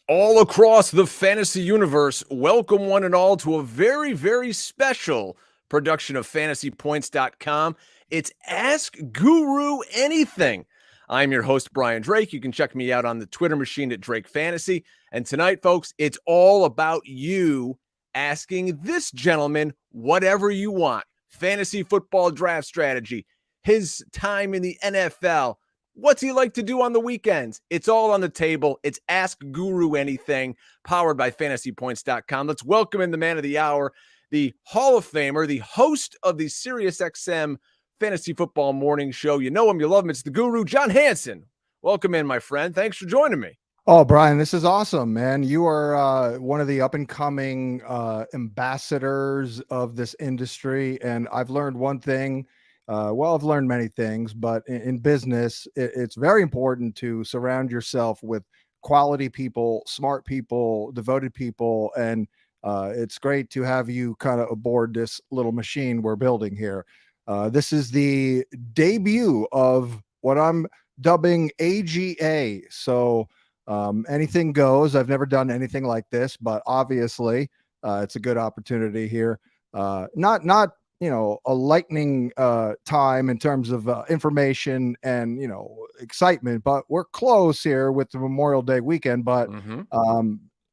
All across the fantasy universe, welcome one and all to a very, very special production of fantasypoints.com. It's Ask Guru Anything. I'm your host, Brian Drake. You can check me out on the Twitter machine at Drake Fantasy. And tonight, folks, it's all about you asking this gentleman whatever you want. Fantasy football draft strategy, his time in the NFL, what's he like to do on the weekends? It's all on the table. It's Ask Guru Anything, powered by fantasypoints.com. Let's welcome in the man of the hour, the Hall of Famer, the host of the SiriusXM Fantasy Football Morning Show. You know him, you love him. It's the Guru, John Hansen. Welcome in, my friend. Thanks for joining me. Oh, Brian, this is awesome, man. You are one of the up-and-coming ambassadors of this industry, and I've learned one thing. I've learned many things, but in business, it's very important to surround yourself with quality people, smart people, devoted people, and it's great to have you kind of aboard this little machine we're building here. This is the debut of what I'm dubbing AGA. So anything goes. I've never done anything like this, but obviously it's a good opportunity here. Not a lightning time in terms of information and excitement, but we're close here with the Memorial Day weekend. But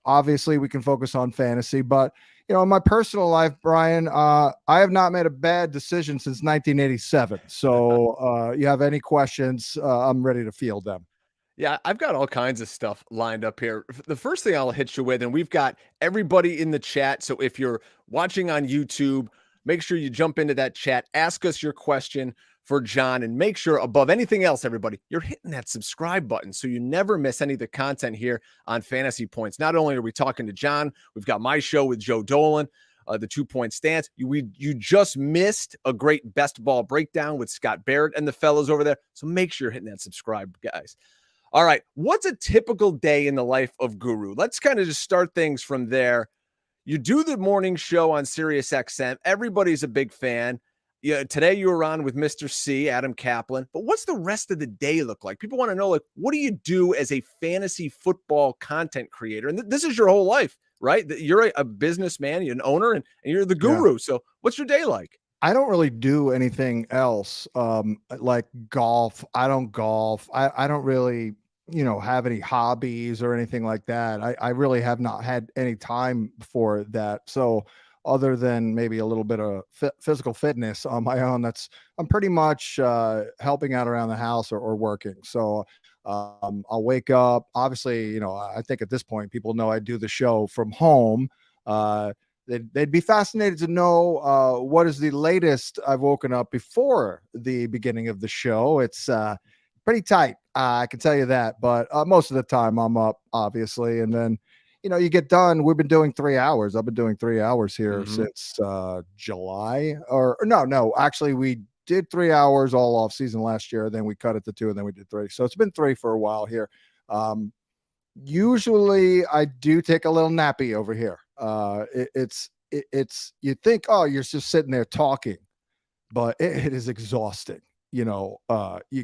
obviously we can focus on fantasy. But in my personal life, Brian, I have not made a bad decision since 1987. So you have any questions, I'm ready to field them. Yeah, I've got all kinds of stuff lined up here. The first thing I'll hit you with, and we've got everybody in the chat. So if you're watching on YouTube, make sure you jump into that chat, ask us your question for John, and make sure above anything else, everybody, you're hitting that subscribe button so you never miss any of the content here on Fantasy Points. Not only are we talking to John, we've got my show with Joe Dolan, the 2-point stance. You just missed a great best ball breakdown with Scott Barrett and the fellas over there. So make sure you're hitting that subscribe, guys. All right, what's a typical day in the life of Guru? Let's kind of just start things from there. You do the morning show on SiriusXM. Everybody's a big fan. Yeah, today you were on with Mr. C, Adam Kaplan. But what's the rest of the day look like? People want to know, what do you do as a fantasy football content creator? And this is your whole life, right? You're a businessman, you're an owner, and you're the guru. Yeah. So what's your day like? I don't really do anything else like golf. I don't golf. I don't really have any hobbies or anything like that. I really have not had any time for that. So other than maybe a little bit of physical fitness on my own, I'm pretty much helping out around the house or working. So I'll wake up. Obviously, I think at this point, people know I do the show from home. They'd be fascinated to know what is the latest I've woken up before the beginning of the show. It's pretty tight. I can tell you that, but most of the time I'm up, obviously. And then, you get done. We've been doing 3 hours. I've been doing 3 hours here since July actually we did 3 hours all off season last year. Then we cut it to 2 and then we did 3. So it's been 3 for a while here. Usually I do take a little nappy over here. It's you think, oh, you're just sitting there talking, but it is exhausting. You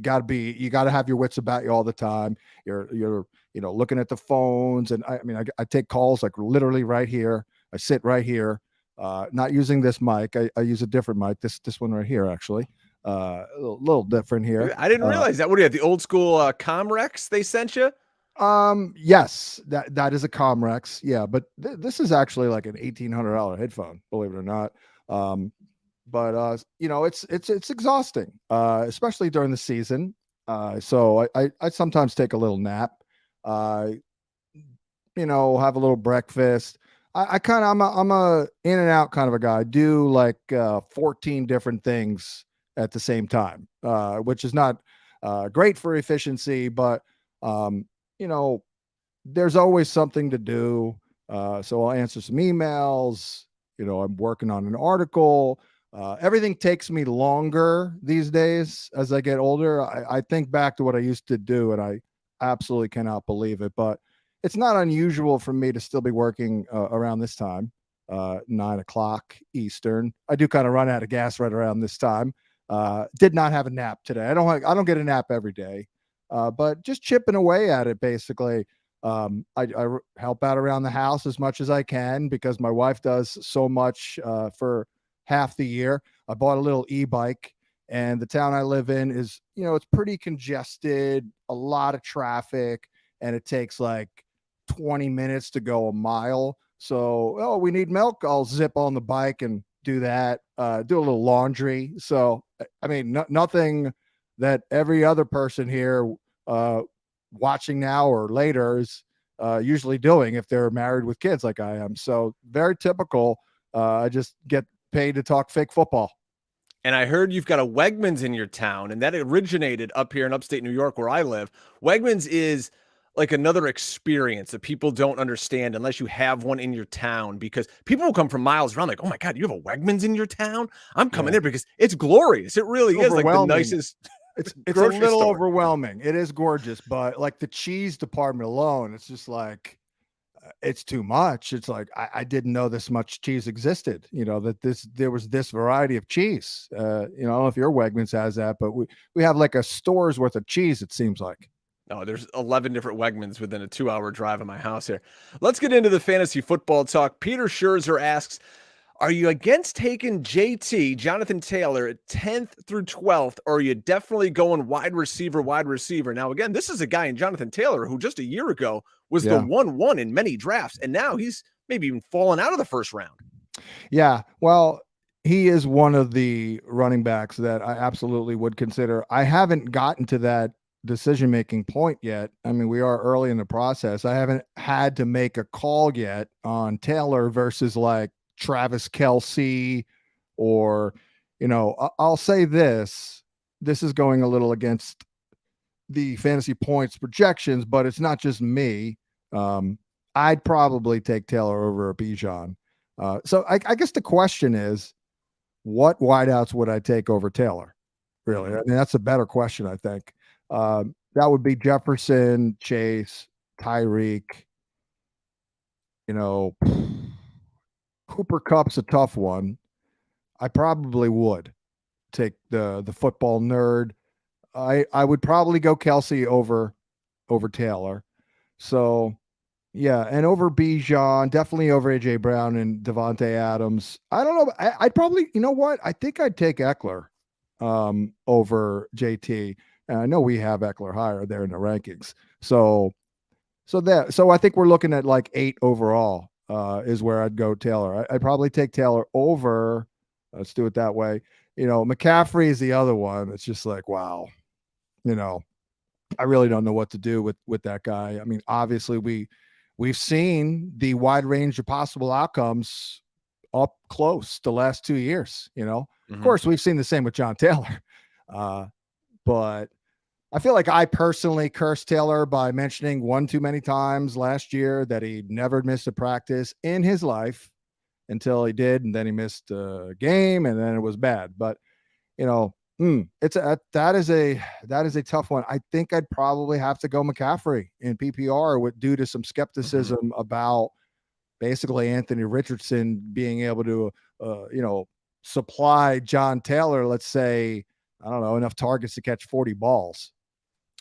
gotta have your wits about you all the time. You're looking at the phones, and I take calls like literally right here. I sit right here, not using this mic. I use a different mic. This one right here, actually, a little different here. I didn't realize that. What do you have? The old school Comrex they sent you? Yes, that is a Comrex. Yeah, but this is actually like an $1,800 headphone, believe it or not. But it's exhausting, especially during the season. So I sometimes take a little nap, have a little breakfast. I'm a in and out kind of a guy. I do like 14 different things at the same time, which is not great for efficiency, but there's always something to do. So I'll answer some emails. I'm working on an article. Everything takes me longer these days as I get older. I think back to what I used to do, and I absolutely cannot believe it. But it's not unusual for me to still be working around this time, 9 o'clock Eastern. I do kind of run out of gas right around this time. Did not have a nap today. I don't get a nap every day, but just chipping away at it basically. I help out around the house as much as I can because my wife does so much for half the year. I bought a little e-bike, and the town I live in is, it's pretty congested, a lot of traffic, and it takes like 20 minutes to go a mile. So, oh, we need milk. I'll zip on the bike and do that, do a little laundry. So, I mean, nothing that every other person here uh, watching now or later is usually doing if they're married with kids like I am. So, very typical. I just get paid to talk fake football. And I heard you've got a Wegmans in your town, and that originated up here in upstate New York where I live. Wegmans is like another experience that people don't understand unless you have one in your town, because people will come from miles around like, "Oh my God, you have a Wegmans in your town? I'm coming Yeah. there because it's glorious." It It's really is like the overwhelming. nicest It's a grocery little store. overwhelming. It is gorgeous, but like the cheese department alone, it's just like it's too much. It's like I didn't know this much cheese existed. That there was this variety of cheese. I don't know if your Wegmans has that, but we have like a store's worth of cheese. It seems like. No, there's 11 different Wegmans within a 2-hour drive of my house here. Let's get into the fantasy football talk. Peter Scherzer asks, are you against taking JT, Jonathan Taylor, at 10th through 12th, or are you definitely going wide receiver, wide receiver? Now, again, this is a guy in Jonathan Taylor who just a year ago was the Yeah, 1-1 in many drafts, and now he's maybe even fallen out of the first round. yeah. Well, he is one of the running backs that I absolutely would consider. I haven't gotten to that decision making point yet. I mean, we are early in the process. I haven't had to make a call yet on Taylor versus like Travis Kelsey, or, I'll say this. This is going a little against the fantasy points projections, but it's not just me. I'd probably take Taylor over a Bijan. So I guess the question is, what wideouts would I take over Taylor? Really, I mean, that's a better question, I think. That would be Jefferson, Chase, Tyreek. You know, Cooper Cup's a tough one. I probably would take the football nerd. I would probably go Kelsey over Taylor. So yeah, and over Bijan, definitely over AJ Brown and Devontae Adams. I don't know. I'd probably, you know what? I think I'd take Eckler over JT. And I know we have Eckler higher there in the rankings. So I think we're looking at like 8 overall is where I'd go Taylor. I'd probably take Taylor over. Let's do it that way. McCaffrey is the other one. It's just like, wow, you know, I really don't know what to do with that guy. I mean, obviously we've seen the wide range of possible outcomes up close the last 2 years. Of course, we've seen the same with John Taylor, but I feel like I personally cursed Taylor by mentioning one too many times last year that he never missed a practice in his life until he did, and then he missed a game, and then it was bad. But that is a tough one. I think I'd probably have to go McCaffrey in PPR due to some skepticism about basically Anthony Richardson being able to supply John Taylor, let's say, I don't know, enough targets to catch 40 balls.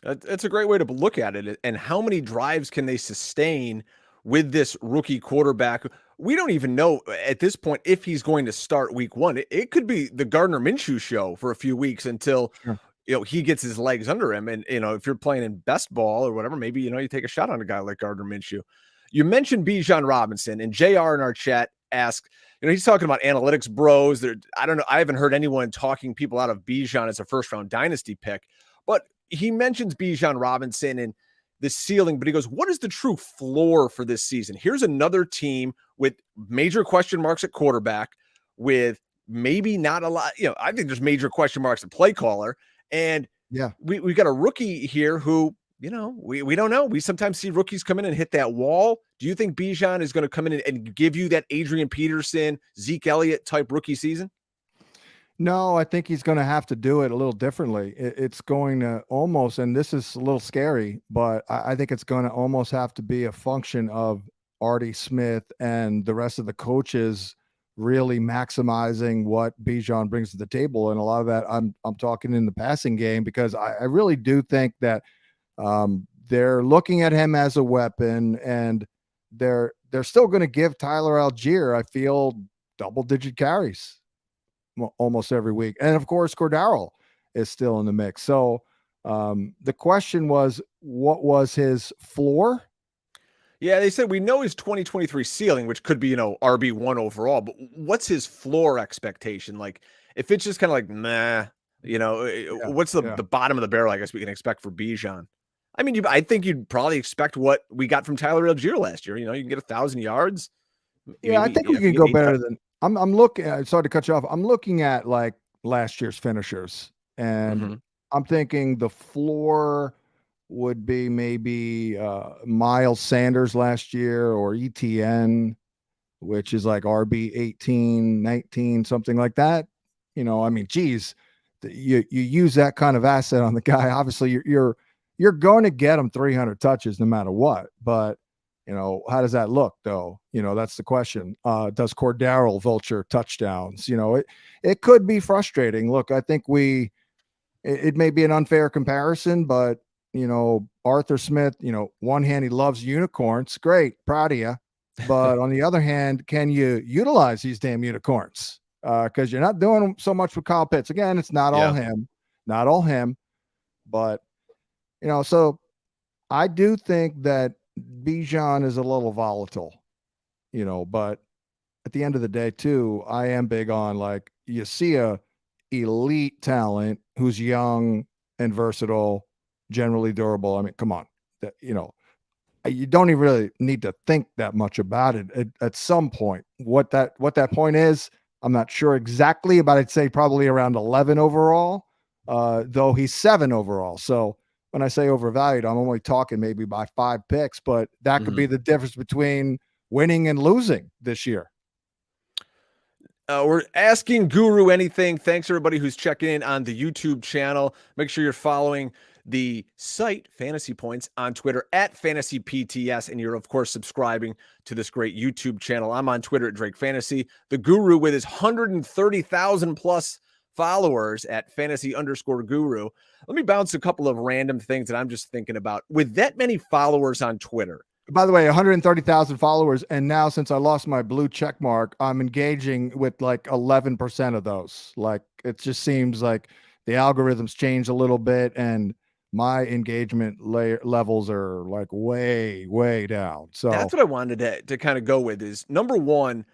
That's a great way to look at it. And how many drives can they sustain with this rookie quarterback? We don't even know at this point if he's going to start week 1. It could be the Gardner Minshew show for a few weeks until Sure. he gets his legs under him. And if you're playing in best ball or whatever, maybe you take a shot on a guy like Gardner Minshew. You mentioned Bijan Robinson, and JR in our chat asked, he's talking about analytics bros. I don't know. I haven't heard anyone talking people out of Bijan as a first round dynasty pick, but he mentions Bijan Robinson and the ceiling, but he goes, what is the true floor for this season? Here's another team with major question marks at quarterback, with maybe not a lot. I think there's major question marks at play caller. And Yeah. we've got a rookie here who, we don't know. We sometimes see rookies come in and hit that wall. Do you think Bijan is going to come in and give you that Adrian Peterson, Zeke Elliott type rookie season? No, I think he's going to have to do it a little differently. It's going to almost, and this is a little scary, but I think it's going to almost have to be a function of Artie Smith and the rest of the coaches really maximizing what Bijan brings to the table. And a lot of that I'm talking in the passing game, because I really do think that they're looking at him as a weapon, and they're still going to give Tyler Algier, I feel, double-digit carries almost every week. And of course, Cordaro is still in the mix. So the question was, what was his floor? Yeah, they said we know his 2023 ceiling, which could be, RB1 overall, but what's his floor expectation? Like, if it's just kind of like, meh, Yeah, what's the, yeah. the bottom of the barrel, I guess we can expect for Bijan? I mean, I think you'd probably expect what we got from Tyler Algier last year. You can get 1,000 yards, Yeah, I maybe, think we if you can get go eight better than I'm looking. Sorry to cut you off. I'm looking at like last year's finishers, and Mhm. I'm thinking the floor would be maybe Miles Sanders last year, or ETN, which is like RB 18, 19, something like that. I mean, geez, you use that kind of asset on the guy. Obviously, you're going to get him 300 touches no matter what. But how does that look though? That's the question. Does Cordero vulture touchdowns? It could be frustrating. Look, I think it may be an unfair comparison, but Arthur Smith, one hand he loves unicorns, great, proud of you. But on the other hand, can you utilize these damn unicorns? Because you're not doing so much with Kyle Pitts. Again, it's not all Yeah. him, not all him, but so I do think that Bijan is a little volatile, but at the end of the day, too, I am big on, like, you see a elite talent who's young and versatile, generally durable. I mean, come on, you don't even really need to think that much about it. At some point, what that point is, I'm not sure exactly, but I'd say probably around 11 overall. Though he's 7 overall. So when I say overvalued, I'm only talking maybe by 5 picks, but that could be Mhm. the difference between winning and losing this year. We're asking Guru anything. Thanks everybody who's checking in on the YouTube channel. Make sure you're following the site Fantasy Points on Twitter at FantasyPTS, and you're of course subscribing to this great YouTube channel. I'm on Twitter at Drake Fantasy. The Guru with his 130,000 plus followers at Fantasy_Guru. Let me bounce a couple of random things that I'm just thinking about. With that many followers on Twitter, By the way, 130,000 followers, and now since I lost my blue check mark, I'm engaging with like 11% of those. Like, it just seems like the algorithms change a little bit, and my engagement levels are like way, way down. that's So, what I wanted to kind of go with is number one,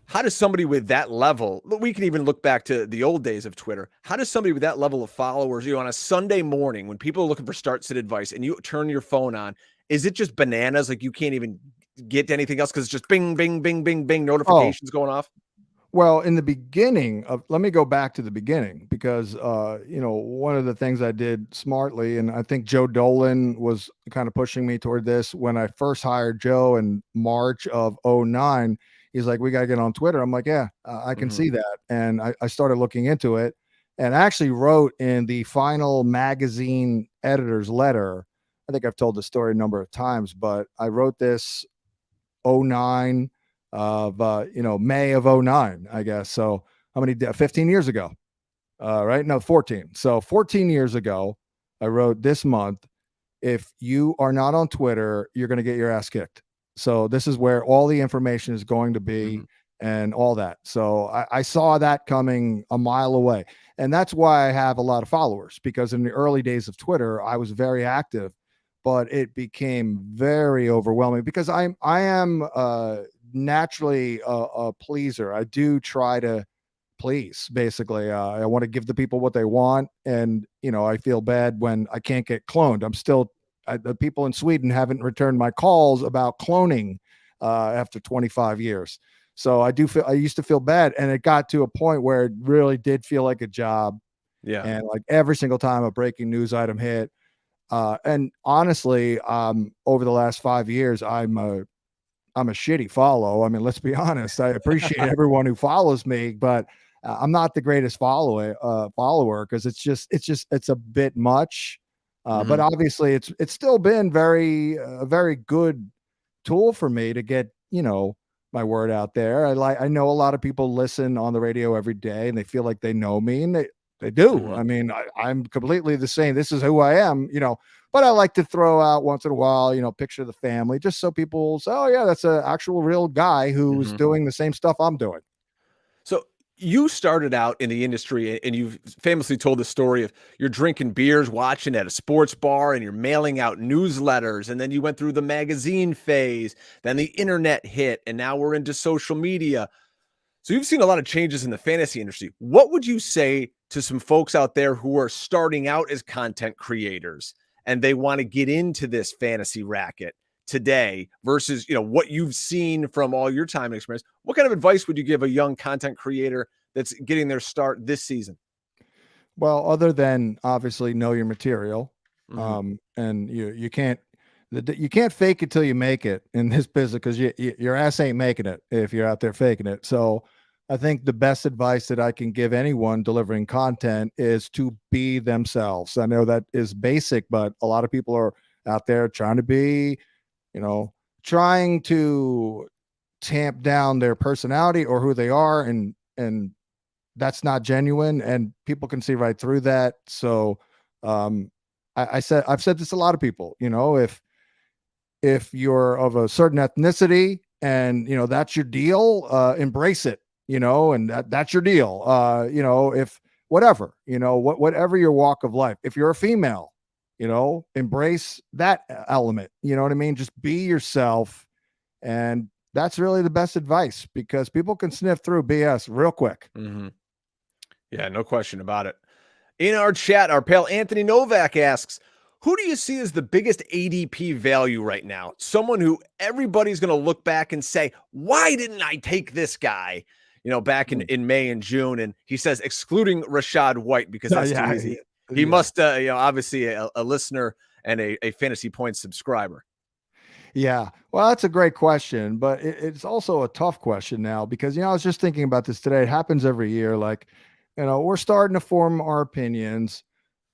how does somebody with that level, we can even look back to the old days of Twitter, how does somebody with that level of followers, on a Sunday morning when people are looking for start sit advice and you turn your phone on, is it just bananas? Like you can't even get anything else because it's just bing, bing, bing, bing, bing, oh, notifications going off? well, in the beginning of, let me go back to the beginning, because one of the things I did smartly, and I think Joe Dolan was kind of pushing me toward this when I first hired Joe in March of '09. He's like, we got to get on Twitter. I'm like, yeah, I can Mhm. see that. And I started looking into it, and I actually wrote in the final magazine editor's letter. I think I've told the story a number of times, but I wrote this '09 of May of '09, I guess. So how many 15 years ago? Right? No, 14. So 14 years ago, I wrote, this month, if you are not on Twitter, you're going to get your ass kicked. So this is where all the information is going to be, Mhm. and all that. So I saw that coming a mile away. And that's why I have a lot of followers, because in the early days of Twitter, I was very active, but it became very overwhelming because I am naturally a pleaser. I do try to please, basically. I want to give the people what they want, and I feel bad when I can't get cloned. The people in Sweden haven't returned my calls about cloning after 25 years. So I used to feel bad, and it got to a point where it really did feel like a job. Yeah. And like every single time a breaking news item hit, and honestly, over the last 5 years, I'm a shitty follow. I mean, let's be honest. I appreciate everyone who follows me, but I'm not the greatest follower, because it's a bit much. But Mhm. obviously, it's still been a very good tool for me to get my word out there. I know a lot of people listen on the radio every day, and they feel like they know me, and They do. Mhm. I mean, I'm completely the same. This is who I am, but I like to throw out once in a while, picture of the family just so people say, oh, yeah, that's an actual real guy who's Mhm. doing the same stuff I'm doing. So you started out in the industry and you've famously told the story of you're drinking beers, watching at a sports bar, and you're mailing out newsletters. And then you went through the magazine phase, then the internet hit, and now we're into social media. So you've seen a lot of changes in the fantasy industry. What would you say to some folks out there who are starting out as content creators and they want to get into this fantasy racket today versus, what you've seen from all your time and experience? What kind of advice would you give a young content creator that's getting their start this season? Well, other than obviously know your material, Mhm. and you can't fake it till you make it in this business because your ass ain't making it if you're out there faking it. So, I think the best advice that I can give anyone delivering content is to be themselves. I know that is basic, but a lot of people are out there trying to be, you know, trying to tamp down their personality or who they are, and that's not genuine, and people can see right through that. So um I've said this to a lot of people, if you're of a certain ethnicity and that's your deal, embrace it, and that's your deal. If whatever, whatever your walk of life, if you're a female, embrace that element, you know what I mean? Just be yourself. And that's really the best advice because people can sniff through BS real quick. Mhm. Yeah, no question about it. In our chat, our pal Anthony Novak asks, who do you see as the biggest ADP value right now? Someone who everybody's going to look back and say, why didn't I take this guy? Back in May and June. And he says, excluding Rashad White, because that's too Yeah, easy. He yeah, must, obviously a listener and a Fantasy Points subscriber. yeah. Well, that's a great question, but it's also a tough question now because I was just thinking about this today. It happens every year. Like, we're starting to form our opinions,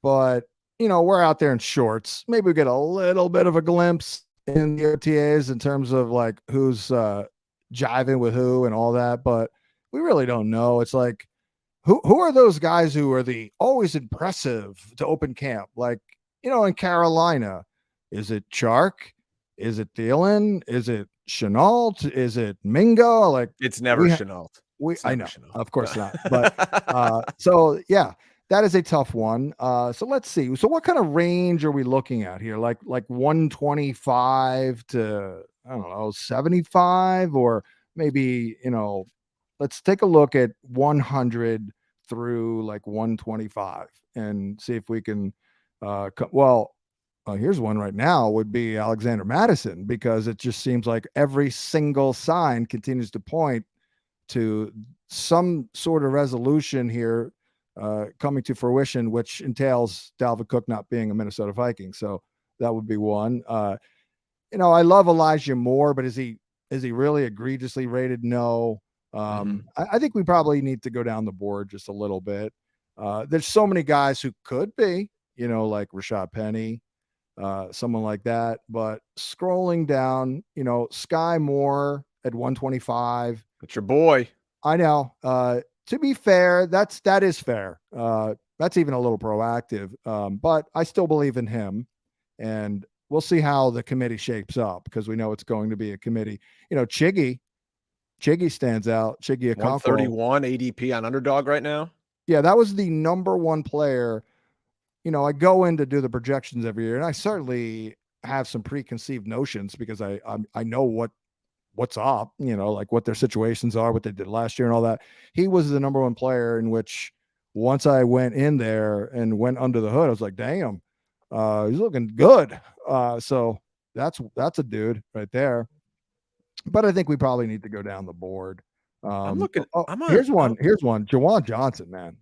but we're out there in shorts. Maybe we get a little bit of a glimpse in the OTAs in terms of like who's jiving with who and all that, but we really don't know. It's like who are those guys who are the always impressive to open camp? Like, in Carolina, is it Chark? Is it Thielen? Is it Chenault? Is it Mingo? Like It's never we ha- Chenault. we It's I never know, Chenault. of No. course not. But so yeah, that is a tough one. So let's see. So what kind of range are we looking at here? Like 125 to I don't know, 75, or maybe, let's take a look at 100 through like 125 and see if we can here's one right now would be Alexander Madison, because it just seems like every single sign continues to point to some sort of resolution here coming to fruition, which entails Dalvin Cook not being a Minnesota Viking. So that would be one. I love Elijah Moore, but is he really egregiously rated? No. Mhm. I think we probably need to go down the board just a little bit. There's so many guys who could be, like Rashad Penny, someone like that. But scrolling down, Sky Moore at 125. It's your boy. I know. To be fair, that is fair. That's even a little proactive. But I still believe in him, and we'll see how the committee shapes up because we know it's going to be a committee. Chiggy stands out. Chiggy Okonkwo. 131 ADP on Underdog right now. Yeah, that was the number one player. I go in to do the projections every year, and I certainly have some preconceived notions because I know what's up, like what their situations are, what they did last year and all that. He was the number one player in which once I went in there and went under the hood, I was like, damn, he's looking good. So that's a dude right there. But I think we probably need to go down the board. I'm looking. I'm on. Here's one. Here's one. Jawan Johnson, man.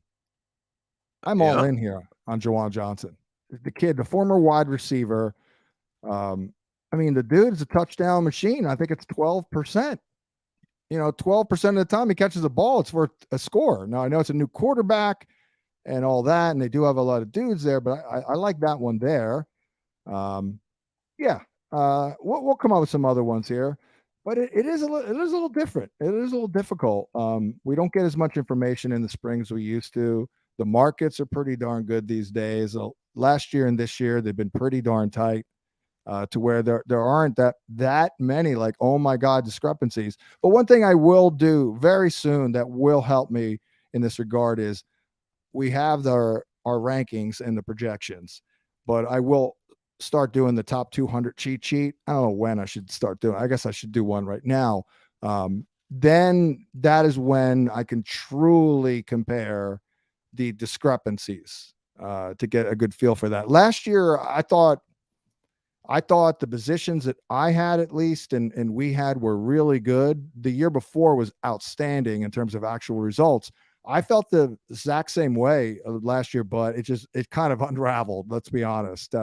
I'm all Yeah. in here on Jawan Johnson. The kid, the former wide receiver. Um, I mean, the dude's a touchdown machine. I think it's 12%. 12% of the time he catches a ball, it's worth a score. Now, I know it's a new quarterback and all that, and they do have a lot of dudes there, but I like that one there. Yeah, we'll come up with some other ones here, but it is it is a little different. It is a little difficult. We don't get as much information in the spring as we used to. The markets are pretty darn good these days. Last year and this year, they've been pretty darn tight. To where there aren't that many like, oh my god, discrepancies. But one thing I will do very soon that will help me in this regard is we have our rankings and the projections, but I will start doing the top 200 cheat sheet. I don't know when I should start doing. I guess I should do one right now. Then that is when I can truly compare the discrepancies to get a good feel for that. Last year, I thought the positions that I had at least and we had were really good. The year before was outstanding in terms of actual results. I felt the exact same way last year, but it kind of unraveled. Let's be honest.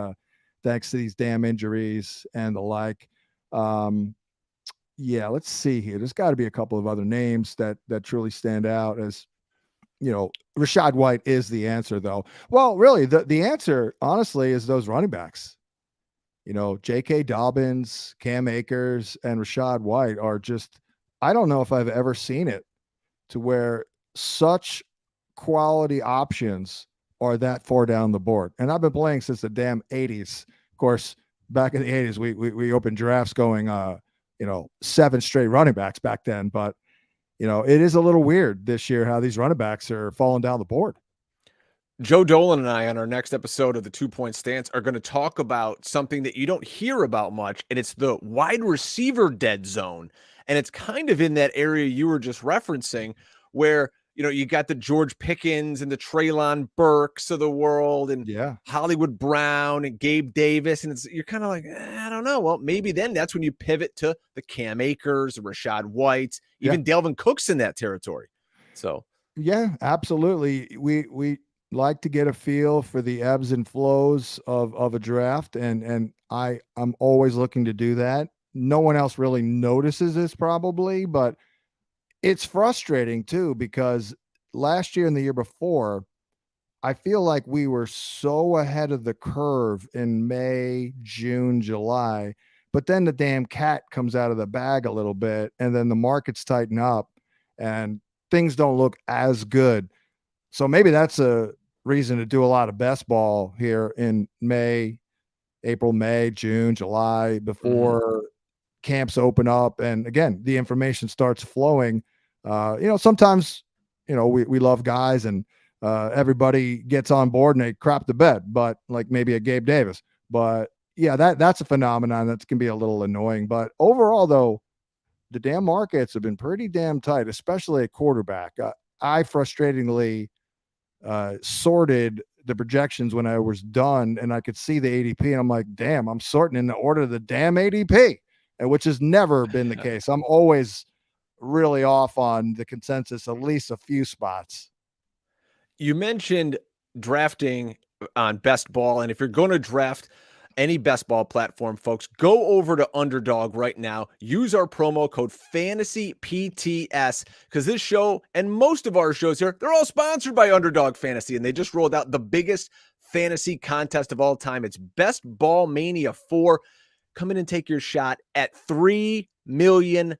Thanks to these damn injuries and the like. Yeah, let's see here. There's got to be a couple of other names that truly stand out as Rachaad White is the answer, though. Well, really, the answer, honestly, is those running backs. J.K. Dobbins, Cam Akers, and Rachaad White are just, I don't know if I've ever seen it to where such quality options are that far down the board. And I've been playing since the damn 80s. Of course, back in the 80s, we opened drafts going, 7 straight running backs back then. But, it is a little weird this year how these running backs are falling down the board. Joe Dolan and I, on our next episode of the 2 Point Stance, are going to talk about something that you don't hear about much, and it's the wide receiver dead zone. And it's kind of in that area you were just referencing where, you got the George Pickens and the Treylon Burks of the world and Hollywood Brown and Gabe Davis. And you're kind of like, I don't know. Well, maybe then that's when you pivot to the Cam Akers, the Rachaad White, even Dalvin Cook's in that territory. So, yeah, absolutely. We like to get a feel for the ebbs and flows of a draft, and I'm always looking to do that. No one else really notices this probably, but it's frustrating too because last year and the year before, I feel like we were so ahead of the curve in May, June, July, but then the damn cat comes out of the bag a little bit, and then the markets tighten up and things don't look as good. So maybe that's a reason to do a lot of best ball here in April, May, June, July, before camps open up. And again, the information starts flowing. Sometimes, we love guys and everybody gets on board and they crap the bed, but like maybe a Gabe Davis. But yeah, that's a phenomenon that can be a little annoying. But overall, though, the damn markets have been pretty damn tight, especially at quarterback. I frustratingly sorted the projections when I was done and I could see the ADP and I'm like, damn, I'm sorting in the order of the damn ADP, which has never been the case. I'm always really off on the consensus, at least a few spots. You mentioned drafting on best ball. And if you're going to draft any best ball platform, folks, go over to Underdog right now. Use our promo code FANTASYPTS because this show and most of our shows here, they're all sponsored by Underdog Fantasy, and they just rolled out the biggest fantasy contest of all time. It's Best Ball Mania 4. Come in and take your shot at $3 million.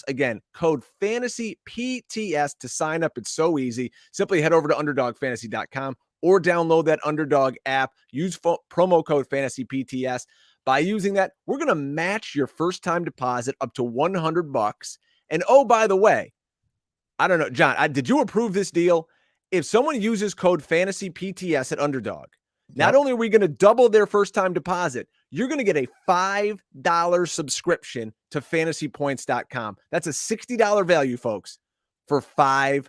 Again, code FANTASYPTS to sign up. It's so easy. Simply head over to UnderdogFantasy.com or download that Underdog app. Use promo code FANTASYPTS. By using that, we're going to match your first-time deposit up to $100. And oh, by the way, I don't know, John, did you approve this deal? If someone uses code FANTASYPTS at Underdog, not only are we going to double their first-time deposit, you're going to get a $5 subscription to fantasypoints.com. That's a $60 value, folks, for $5.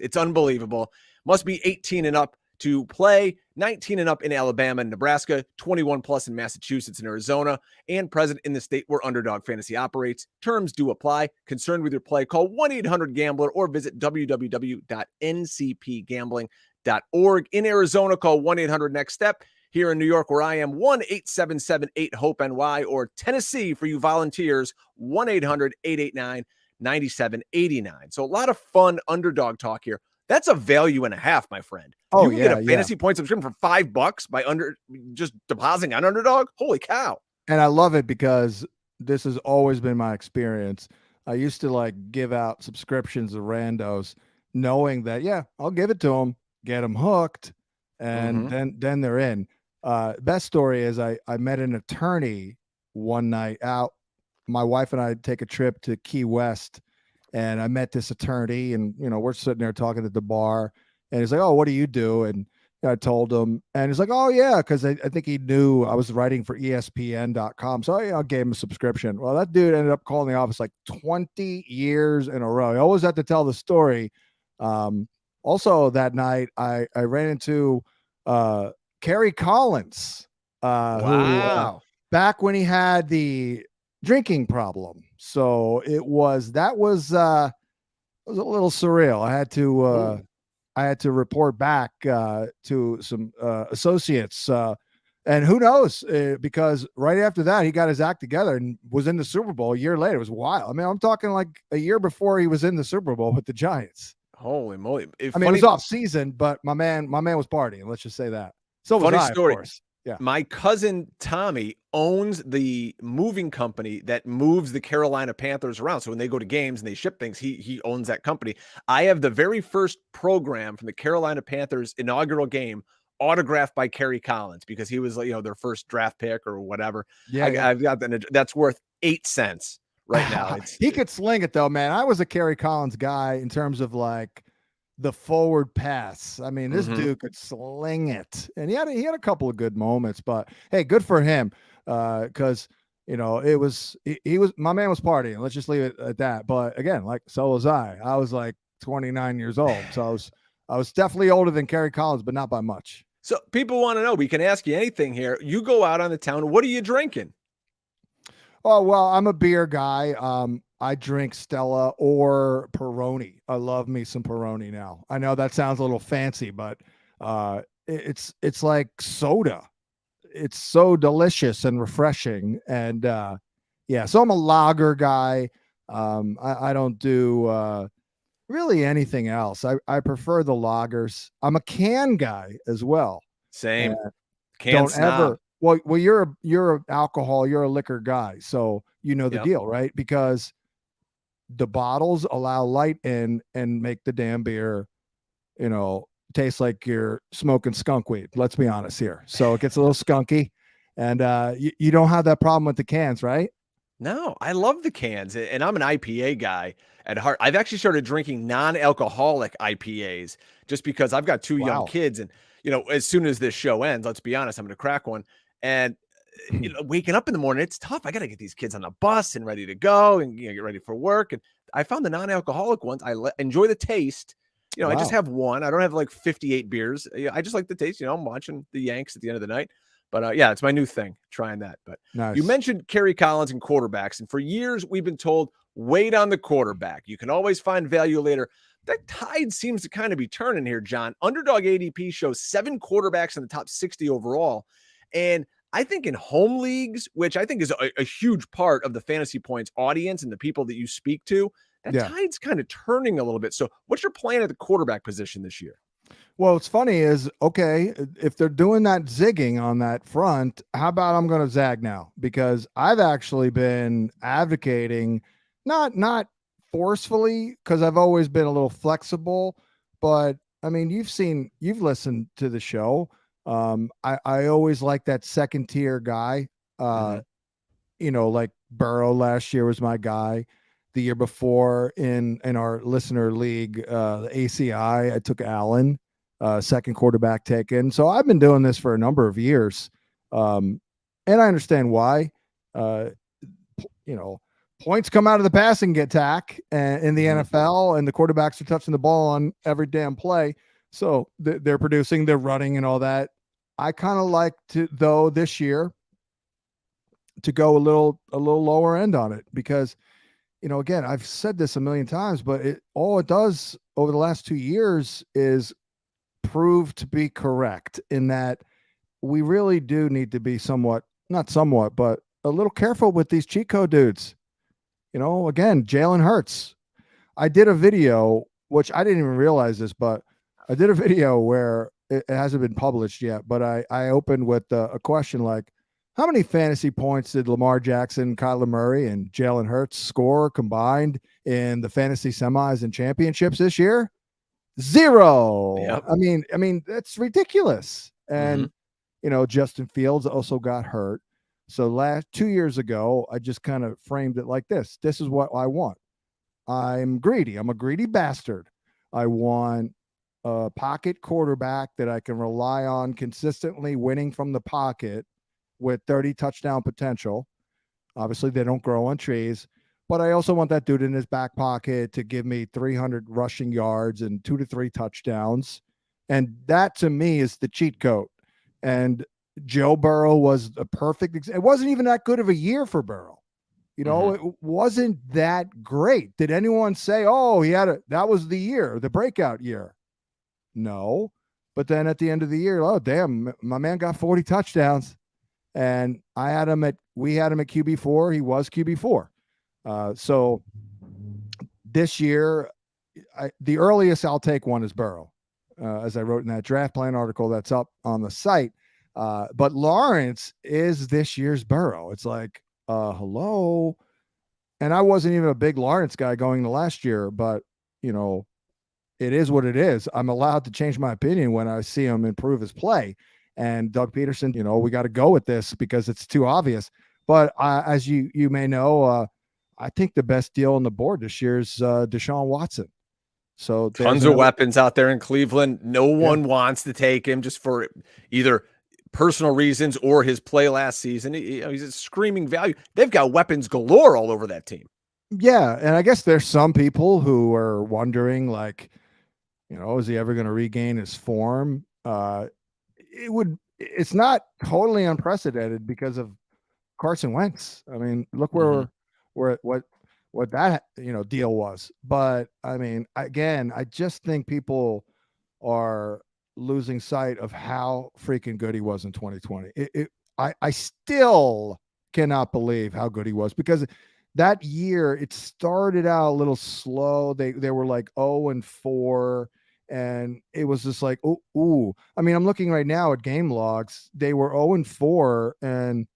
It's unbelievable. Must be 18 and up to play, 19 and up in Alabama and Nebraska, 21 plus in Massachusetts and Arizona, and present in the state where Underdog Fantasy operates. Terms do apply. Concerned with your play, call 1-800-GAMBLER or visit www.ncpgambling.org. In Arizona, call 1-800-NEXT-STEP. Here in New York, where I am, 1-877-8-HOPE-NY, or Tennessee, for you volunteers, 1-800-889-9789. So a lot of fun Underdog talk here. That's a value and a half, my friend. You can get a fantasy point subscription for $5 by just depositing on Underdog. Holy cow. And I love it because this has always been my experience. I used to give out subscriptions to randos knowing that, I'll give it to them. get them hooked, and Mm-hmm. then they're in. Best story is I met an attorney one night out. My wife and I take a trip to Key West, and I met this attorney, and we're sitting there talking at the bar, and he's like, "Oh, what do you do?" And I told him, and he's like, "Oh yeah," because I think he knew I was writing for ESPN.com, so I gave him a subscription. Well, that dude ended up calling the office like 20 years in a row. He always had to tell the story. Um, Also, that night I ran into Kerry Collins, who Wow. back when he had the drinking problem. So it was a little surreal. Oh, I had to report back to some associates, and who knows? Because right after that, he got his act together and was in the Super Bowl a year later. It was wild. I mean, I'm talking like a year before he was in the Super Bowl with the Giants. holy moly. I mean, it was off season, but my man was partying. Let's just say that. So was Funny I, of story. course. Yeah. My cousin Tommy owns the moving company that moves the Carolina Panthers around. So when they go to games and they ship things, he owns that company. I have the very first program from the Carolina Panthers inaugural game autographed by Kerry Collins because he was, their first draft pick or whatever. Yeah, yeah. I've got that. That's worth 8 cents right now. It's He could sling it though, man. I was a Kerry Collins guy in terms of like the forward pass. I mean, this Mhm. dude could sling it, and he had a couple of good moments. But hey, good for him, because it was he was my man was partying. Let's just leave it at that. But again, like so was I. I was like 29 years old, so I was definitely older than Kerry Collins, but not by much. So people want to know. We can ask you anything here. You go out on the town. What are you drinking? Oh well, I'm a beer guy. I drink Stella or Peroni. I love me some Peroni now. I know that sounds a little fancy, but it's like soda. It's so delicious and refreshing. And yeah, so I'm a lager guy. I don't do really anything else. I prefer the lagers. I'm a can guy as well. And Same. Can don't snob. ever you're alcohol, you're a liquor guy, so you know the Yep. deal, right? Because the bottles allow light in and make the damn beer, taste like you're smoking skunk weed. Let's be honest here. So it gets a little skunky, and you don't have that problem with the cans, right? No, I love the cans, and I'm an IPA guy at heart. I've actually started drinking non-alcoholic IPAs just because I've got two young Wow. kids, and as soon as this show ends, let's be honest, I'm going to crack one. And waking up in the morning, it's tough. I got to get these kids on the bus and ready to go, and get ready for work. And I found the non-alcoholic ones. Enjoy the taste. I just Wow. have one. I don't have like 58 beers. I just like the taste. I'm watching the Yanks at the end of the night. But yeah, it's my new thing, trying that. But you Nice. mentioned Kerry Collins and quarterbacks, and for years we've been told wait on the quarterback. You can always find value later. That tide seems to kind of be turning here, John. Underdog ADP shows 7 quarterbacks in the top 60 overall, and I think in home leagues, which I think is a huge part of the fantasy points audience and the people that you speak to, that Yeah. tide's kind of turning a little bit. So, what's your plan at the quarterback position this year? Well, what's funny is, okay, if they're doing that zigging on that front, how about I'm going to zag now? Because I've actually been advocating, not forcefully, because I've always been a little flexible, but I mean, you've listened to the show. I always like that second tier guy. Mm-hmm. Like Burrow last year was my guy. The year before in our listener league, the ACI, I took Allen, second quarterback taken. So I've been doing this for a number of years, and I understand why. Uh, Points come out of the passing attack in the Mm-hmm. NFL, and the quarterbacks are touching the ball on every damn play. So they're producing, they're running, and all that. I kind of like to, though, this year to go a little lower end on it because again, I've said this a million times, but all it does over the last 2 years is prove to be correct in that we really do need to be not somewhat, but a little careful with these cheat code dudes. Again, Jalen Hurts. I did a video, which I didn't even realize this, but I did a video where it hasn't been published yet, but I opened with a question like, how many fantasy points did Lamar Jackson, Kyler Murray, and Jalen Hurts score combined in the fantasy semis and championships this year? Zero. Yep. I mean, that's ridiculous. Mm-hmm. And Justin Fields also got hurt. So 2 years ago, I just kind of framed it like this. This is what I want. I'm greedy. I'm a greedy bastard. I want a pocket quarterback that I can rely on consistently winning from the pocket with 30 touchdown potential. Obviously, they don't grow on trees, but I also want that dude in his back pocket to give me 300 rushing yards and 2 to 3 touchdowns. And that to me is the cheat code. And Joe Burrow was a perfect it wasn't even that good of a year for Burrow. It wasn't that great. Did anyone say, "Oh, that was the year, the breakout year"? No. But then at the end of the year, oh damn, my man got 40 touchdowns. And we had him at QB4. He was QB4. So this year, the earliest I'll take one is Burrow, as I wrote in that draft plan article that's up on the site. But Lawrence is this year's Burrow. It's like, hello. And I wasn't even a big Lawrence guy going to last year, but it is what it is. I'm allowed to change my opinion when I see him improve his play. And Doug Peterson, we got to go with this because it's too obvious. But as you may know, I think the best deal on the board this year is Deshaun Watson. So tons of weapons out there in Cleveland. No one wants to take him just for either personal reasons or his play last season. He's a screaming value. They've got weapons galore all over that team. Yeah, and I guess there's some people who are wondering, like, is he ever going to regain his form? It's not totally unprecedented because of Carson Wentz. I mean, look what that deal was. But I mean, again, I just think people are losing sight of how freaking good he was in 2020. I still cannot believe how good he was, because that year it started out a little slow. They were like 0-4. And it was just like, ooh. I mean, I'm looking right now at game logs. They were 0-4, and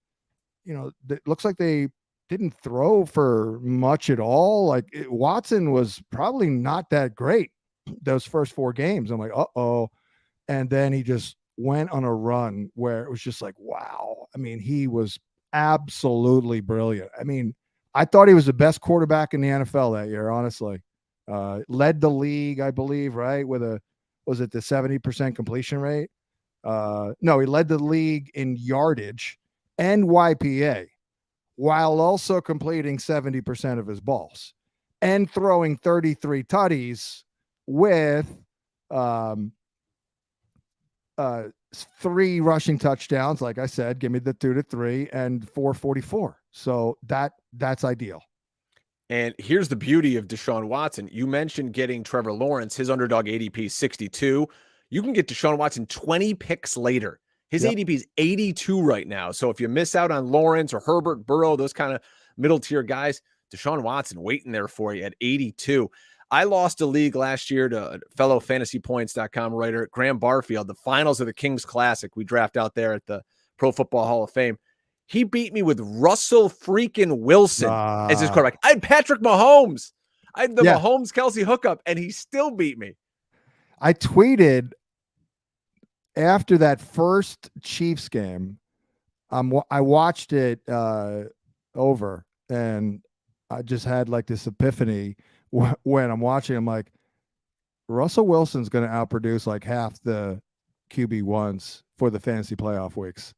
it looks like they didn't throw for much at all. Like Watson was probably not that great those first 4 games. I'm like, uh-oh. And then he just went on a run where it was just like, wow. I mean, he was absolutely brilliant. I mean, I thought he was the best quarterback in the NFL that year, honestly. Led the league, I believe, right? Was it the 70% completion rate? No, he led the league in yardage and YPA, while also completing 70% of his balls and throwing 33 tutties with 3 rushing touchdowns. Like I said, give me the 2 to 3 and 444. So that's ideal. And here's the beauty of Deshaun Watson. You mentioned getting Trevor Lawrence. His underdog ADP is 62. You can get Deshaun Watson 20 picks later. His ADP is 82 right now. So if you miss out on Lawrence or Herbert, Burrow, those kind of middle tier guys, Deshaun Watson waiting there for you at 82. I lost a league last year to fellow fantasypoints.com writer Graham Barfield, the finals of the Kings Classic we draft out there at the Pro Football Hall of Fame. He beat me with Russell freaking Wilson as his quarterback. I had Patrick Mahomes. I had the Mahomes-Kelsey hookup, and he still beat me. I tweeted after that first Chiefs game, I watched it over, and I just had like this epiphany when I'm watching. I'm like, Russell Wilson's going to outproduce like half the QB1s for the fantasy playoff weeks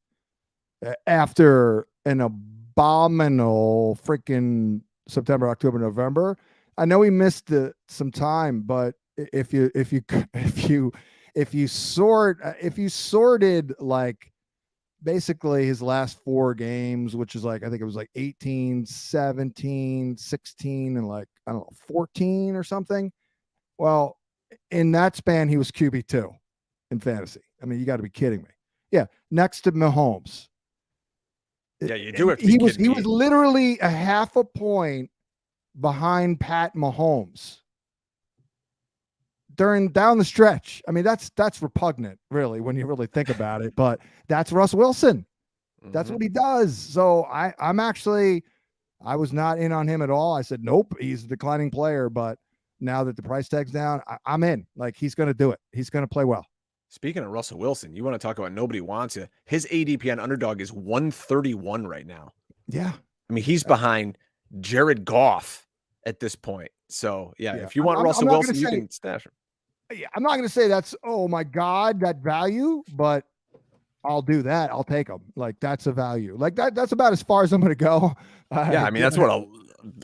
after an abominable freaking September, October, November. I know he missed some time, but if you sorted like basically his last 4 games, which is like, I think it was like 18, 17, 16, and like, I don't know, 14 or something. Well, in that span, he was QB2 in fantasy. I mean, you got to be kidding me. Yeah. Next to Mahomes. Yeah, you do have to he was literally a half a point behind Pat Mahomes down the stretch. I mean, that's repugnant, really, when you really think about it. But that's Russ Wilson. That's what he does. So I was not in on him at all. I said, nope, he's a declining player. But now that the price tag's down, I'm in. Like, he's going to do it. He's going to play well. Speaking of Russell Wilson, you want to talk about nobody wants you. His ADP on Underdog is 131 right now. Yeah. I mean, he's behind Jared Goff at this point. So, yeah, if you want Russell Wilson, you can stash him. Yeah, I'm not going to say that's, oh my God, that value, but I'll do that. I'll take him. Like, that's a value. Like, that's about as far as I'm going to go. Yeah, I mean, that's what,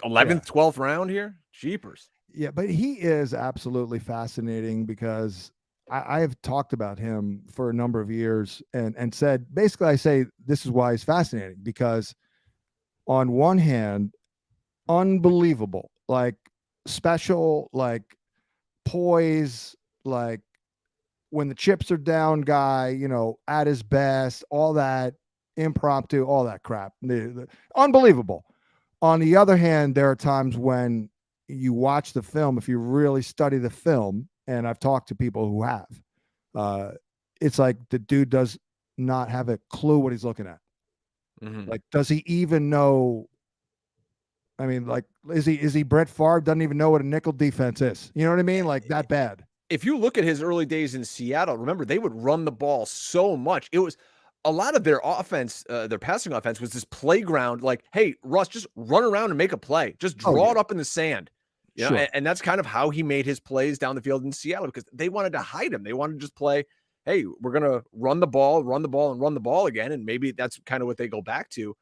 11th, 12th round here? Jeepers. Yeah, but he is absolutely fascinating because I have talked about him for a number of years and said, basically, I say this is why he's fascinating, because on one hand, unbelievable, like special, like poise, like when the chips are down guy, at his best, all that impromptu, all that crap. Unbelievable. On the other hand, there are times when you watch the film, if you really study the film, and I've talked to people who have, it's like the dude does not have a clue what he's looking at. Mm-hmm. Like, does he even know? I mean, like, is he Brett Favre? Doesn't even know what a nickel defense is. You know what I mean? Like, that bad. If you look at his early days in Seattle, remember, they would run the ball so much. It was a lot of their offense, their passing offense was this playground. Like, hey, Russ, just run around and make a play. Just draw it up in the sand. You know, and that's kind of how he made his plays down the field in Seattle, because they wanted to hide him. They wanted to just play, hey, we're going to run the ball, and run the ball again. And maybe that's kind of what they go back to,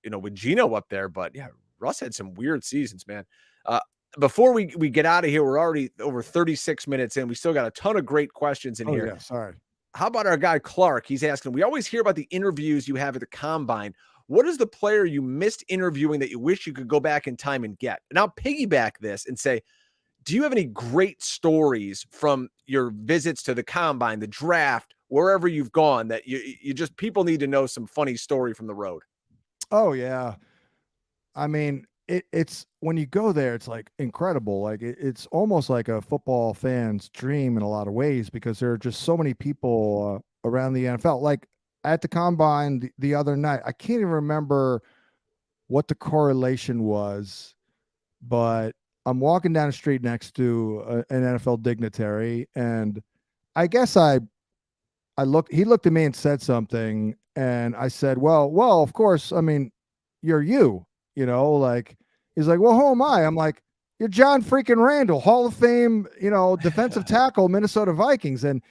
with Geno up there. But yeah, Russ had some weird seasons, man. Before we get out of here, we're already over 36 minutes in. We still got a ton of great questions in here. Yeah, sorry. How about our guy Clark? He's asking, we always hear about the interviews you have at the combine. What is the player you missed interviewing that you wish you could go back in time and get? And I'll piggyback this and say, do you have any great stories from your visits to the combine, the draft, wherever you've gone, that you just, people need to know some funny story from the road? Oh, yeah. I mean, it's when you go there, it's like incredible. Like, it's almost like a football fan's dream in a lot of ways, because there are just so many people around the NFL. Like at the combine the other night, I can't even remember what the correlation was, but I'm walking down the street next to an NFL dignitary, and I guess he looked at me and said something, and I said, well, of course, I mean, you're you. Like, he's like, well, who am I? I'm like, you're John freaking Randall, Hall of Fame, defensive tackle, Minnesota Vikings. And,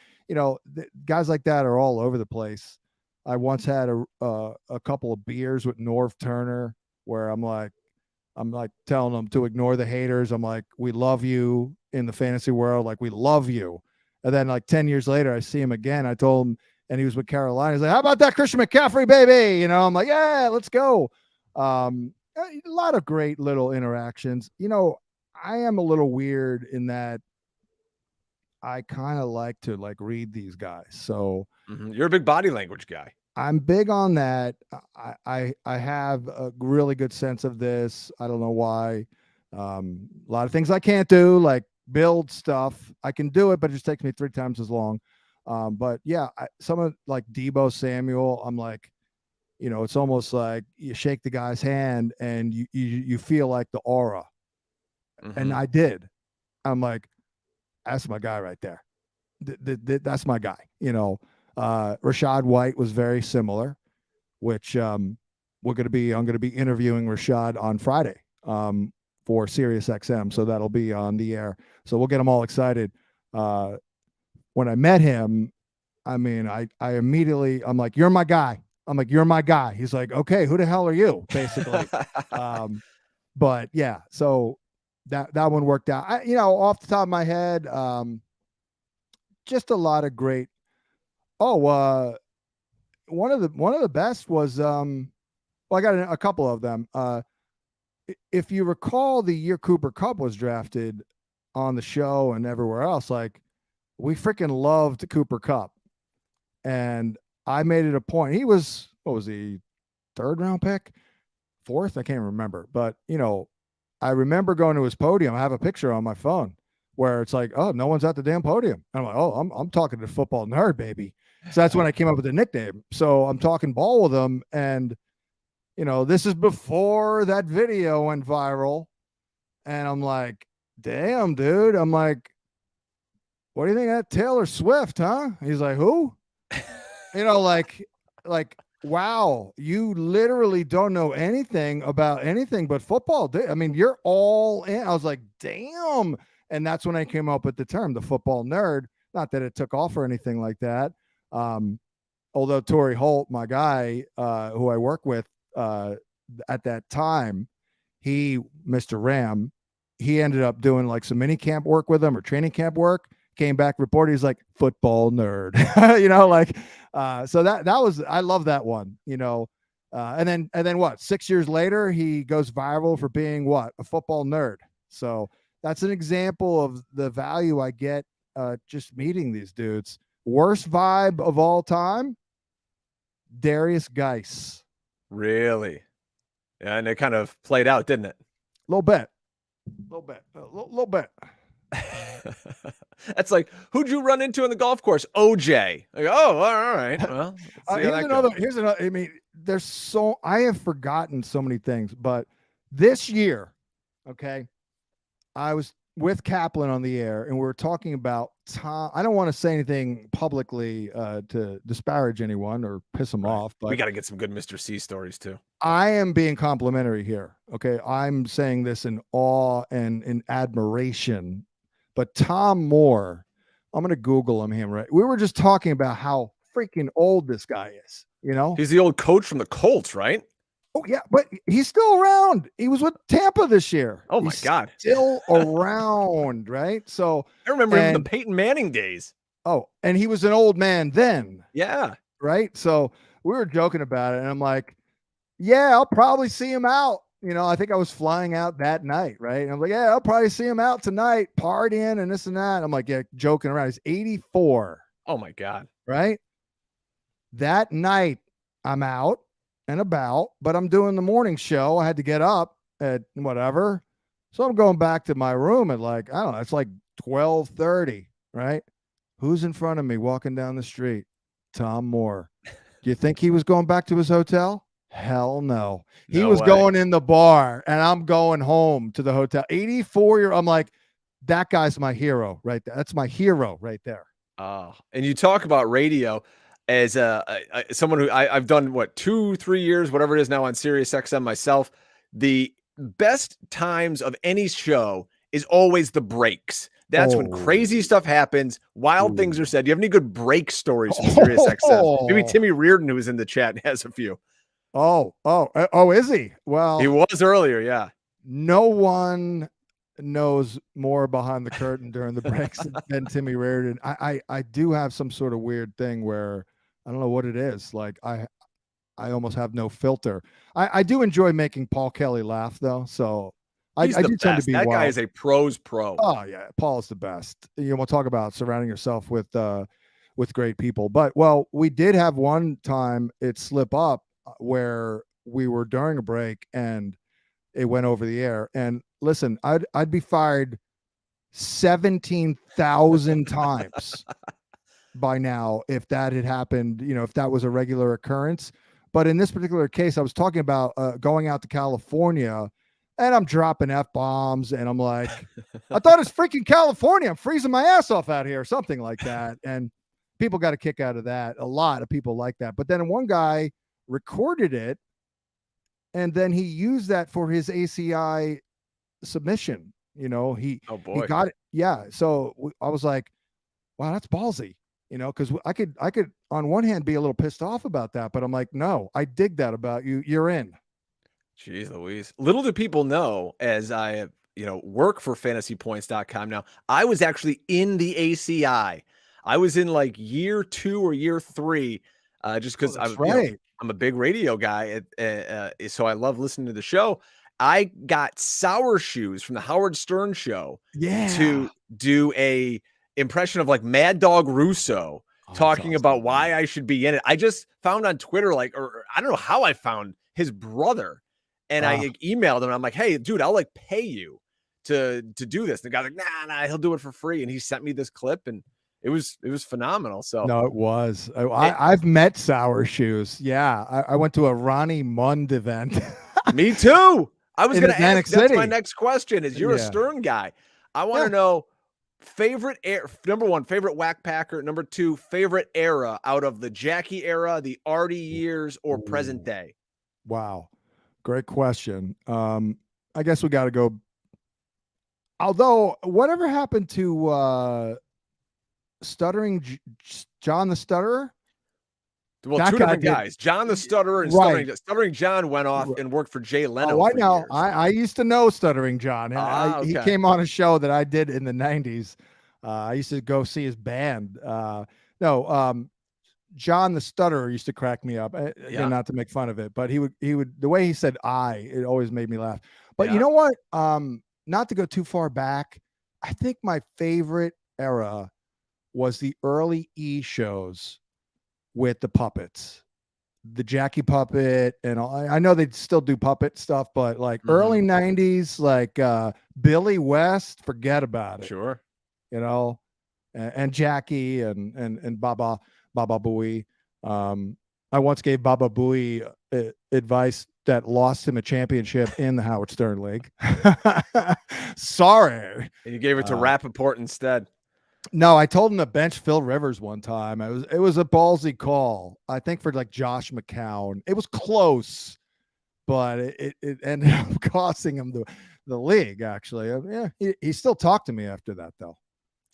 guys like that are all over the place. I once had a couple of beers with Norv Turner, where I'm like telling them to ignore the haters. I'm like, we love you in the fantasy world. Like, we love you. And then like 10 years later, I see him again. I told him, and he was with Carolina. He's like, how about that Christian McCaffrey, baby? I'm like, yeah, let's go. A lot of great little interactions. I am a little weird in that I kind of like to read these guys. So You're a big body language guy. I'm big on that. I have a really good sense of this. I don't know why. A lot of things I can't do, like build stuff. I can do it, but it just takes me 3 times as long. But yeah, some of like Deebo Samuel, I'm like, it's almost like you shake the guy's hand and you feel like the aura. Mm-hmm. And I did. I'm like, that's my guy right there. That's my guy. Rashad White was very similar, which I'm going to be interviewing Rashad on Friday for Sirius XM. So that'll be on the air. So we'll get them all excited. When I met him, I mean, I immediately, I'm like, you're my guy. I'm like, you're my guy. He's like, okay, who the hell are you? Basically. But yeah, so that one worked out. Off the top of my head, just a lot of great. One of the best was, I got a couple of them. If you recall the year Cooper Kupp was drafted on the show and everywhere else, like, we freaking loved Cooper Kupp. And I made it a point. He was, what was he, 3rd round pick? 4th? I can't remember. But, I remember going to his podium. I have a picture on my phone where it's like, oh, no one's at the damn podium. And I'm like, oh, I'm talking to football nerd, baby. So that's when I came up with the nickname. So I'm talking ball with him. And, this is before that video went viral. And I'm like, damn, dude. I'm like, what do you think of that Taylor Swift, huh? He's like, who? You know, like, wow, you literally don't know anything about anything but football. I mean, you're all in. I was like, damn. And that's when I came up with the term, the football nerd. Not that it took off or anything like that. Um, although Torrey Holt, my guy, who I work with at that time, Mr. Ram, he ended up doing like some mini camp work with him or training camp work. Came back, reported, he's like, football nerd, like, so that was, I love that one, and then what? 6 years later, he goes viral for being what? A football nerd. So that's an example of the value I get just meeting these dudes. Worst vibe of all time, Darius Geis. Really? Yeah, and it kind of played out, didn't it? Little bit. Little bit. That's like, who'd you run into on the golf course? OJ. Like, oh, all right. Well, here's another. I mean, I have forgotten so many things, but this year, okay, I was with Kaplan on the air, and we were talking about Tom. I don't want to say anything publicly to disparage anyone or piss them off, but we got to get some good Mr. C stories too. I am being complimentary here. Okay, I'm saying this in awe and in admiration. But Tom Moore, I'm going to Google him right. We were just talking about how freaking old this guy is. He's the old coach from the Colts, right? Oh yeah, but he's still around. He was with Tampa this year. Oh my God, still around, right? So I remember him in the Peyton Manning days. Oh, and he was an old man then. Yeah, right. So we were joking about it, and I'm like, yeah, I'll probably see him out. I think I was flying out that night, right? And I'm like, yeah, I'll probably see him out tonight, partying and this and that. I'm like, yeah, joking around. He's 84. Oh my God. Right. That night, I'm out and about, but I'm doing the morning show. I had to get up at whatever. So I'm going back to my room at like, I don't know, it's like 12:30, right? Who's in front of me walking down the street? Tom Moore. Do you think he was going back to his hotel? Hell no. He was going in the bar, and I'm going home to the hotel. 84-year-old. I'm like, that guy's my hero right there. That's my hero right there. And you talk about radio as someone who I've done 2-3 years, whatever it is now on Sirius XM myself. The best times of any show is always the breaks. That's when crazy stuff happens, wild things are said. Do you have any good break stories from Sirius XM? Maybe Timmy Reardon, who was in the chat, has a few. Is he? Well, he was earlier. Yeah. No one knows more behind the curtain during the breaks than Timmy Reardon. I do have some sort of weird thing where I don't know what it is. Like I almost have no filter. I do enjoy making Paul Kelly laugh though. So I do tend to be that wild. guy is a pro's pro. Oh yeah. Paul is the best. We'll talk about surrounding yourself with great people, but we did have one time it slip up where we were during a break and it went over the air. And listen, I'd be fired 17,000 times by now if that had happened, if that was a regular occurrence. But in this particular case, I was talking about going out to California, and I'm dropping F-bombs, and I'm like, I thought it's freaking California. I'm freezing my ass off out here, something like that. And people got a kick out of that. A lot of people like that. But then one guy recorded it, and then he used that for his ACI submission. He got it. Yeah. So I was like, wow, that's ballsy, because I could on one hand be a little pissed off about that, but I'm like, no, I dig that about you. You're in. Jeez Louise. Little do people know, as I work for fantasypoints.com now, I was actually in the ACI. I was in like year 2 or year 3, just because I'm a big radio guy, so I love listening to the show. I got Sour Shoes from the Howard Stern show to do a impression of like Mad Dog Russo talking about why I should be in it. I just found on Twitter, or I don't know how I found his brother, and I emailed him. I'm like, hey, dude, I'll like pay you to do this. And the guy's like, nah, he'll do it for free. And he sent me this clip, and it was phenomenal. So no, it was. I've met Sour Shoes. Yeah, I went to a Ronnie Mund event. Me too. I was going to ask. That's my next question. Is you're a Stern guy? I want to know favorite number one, favorite whack packer. Number two, favorite era out of the Jackie era, the Artie years, or present Ooh, day. wow. Great question. I guess we got to go. Although, whatever happened to Stuttering John the Stutterer? Well, That two guy different did guys. John the Stutterer and right. Stuttering John went off and worked for Jay Leno Oh, I for know. years. I used to know Stuttering John. He Okay. came on a show that I did in the '90s. I used to go see his band. No, John the Stutterer used to crack me up. Again, Yeah. not to make fun of it, but he would the way he said it always made me laugh. But you Yeah. know what? Not to go too far back, I think my favorite era was the early E shows with the puppets, the Jackie puppet, and all. I know they still do puppet stuff, but like early '90s, like Billy West, forget about it. Sure. You know, and Jackie and Baba Booey. I once gave Baba Booey advice that lost him a championship in the Howard Stern League. Sorry. And you gave it to Rappaport instead. No, I told him to bench Phil Rivers one time. It was a ballsy call. I think for like Josh McCown. It was close, but it ended up costing him the league. Actually, yeah, he still talked to me after that though.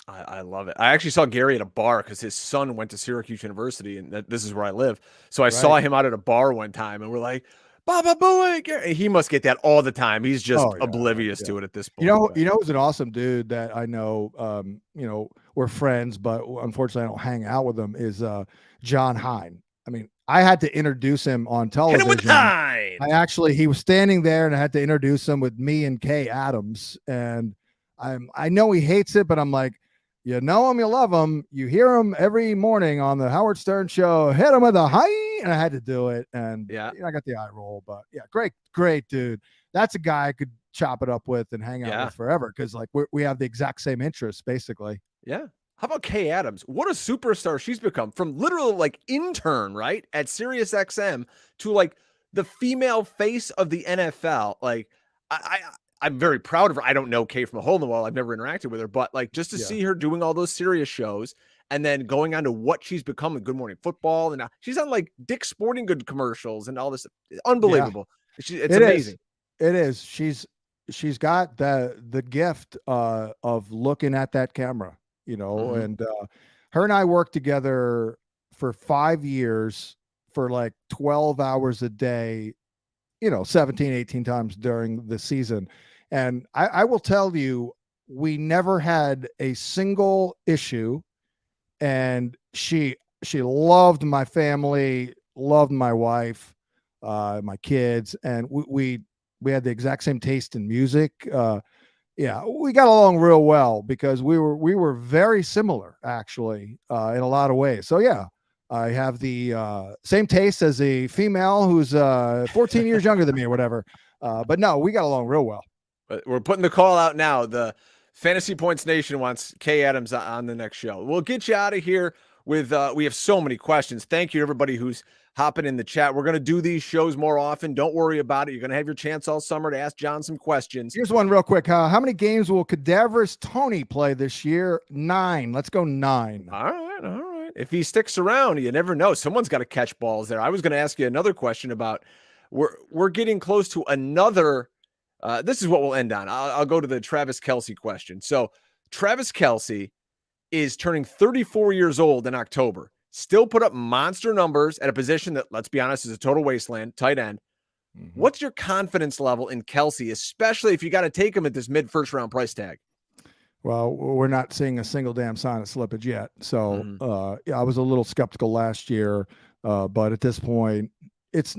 I love it. I actually saw Gary at a bar because his son went to Syracuse University, and this is where I live. So I saw him out at a bar one time, and we're like, "Baba Booey!" Gary. He must get that all the time. He's just oblivious to it at this point. You know, who's an awesome dude that I know. We're friends, but unfortunately, I don't hang out with him. Is John Hine. I mean, I had to introduce him on television. Hit him with Hine! He was standing there, and I had to introduce him with me and Kay Adams, and I know he hates it, but I'm like, you know him, you love him. You hear him every morning on the Howard Stern show. Hit him with a high, and I had to do it. And I got the eye roll. But yeah, great dude. That's a guy I could chop it up with and hang out with forever because like we have the exact same interests basically. Yeah. How about Kay Adams? What a superstar she's become from literal like intern, right, at Sirius XM to like the female face of the NFL. Like I'm very proud of her. I don't know Kay from a hole in the wall. I've never interacted with her, but like just to see her doing all those serious shows and then going on to what she's become in Good Morning Football. And now she's on like Dick's Sporting Good commercials and all this. Unbelievable. Yeah. It's amazing. It is. She's got the gift of looking at that camera, you know, and her and I worked together for 5 years for like 12 hours a day, you know, 17, 18 times during the season. And I will tell you, we never had a single issue. And she loved my family, loved my wife, my kids, and we had the exact same taste in music. Yeah, we got along real well because we were very similar actually in a lot of ways. So yeah, I have the same taste as a female who's 14 years younger than me or whatever. But no, we got along real well. But we're putting the call out now. The Fantasy Points Nation wants Kay Adams on the next show. We'll get you out of here with we have so many questions. Thank you to everybody who's hopping in the chat. We're going to do these shows more often. Don't worry about it. You're going to have your chance all summer to ask John some questions. Here's one real quick. How many games will Cadaverous Tony play this year? 9. Let's go 9. All right. If he sticks around, you never know. Someone's got to catch balls there. I was going to ask you another question about we're getting close to another. This is what we'll end on. I'll go to the Travis Kelce question. So Travis Kelce is turning 34 years old in October. Still put up monster numbers at a position that, let's be honest, is a total wasteland, tight end. What's your confidence level in Kelce, especially if you got to take him at this mid-first round price tag? Well, we're not seeing a single damn sign of slippage yet. So I was a little skeptical last year, but at this point, it's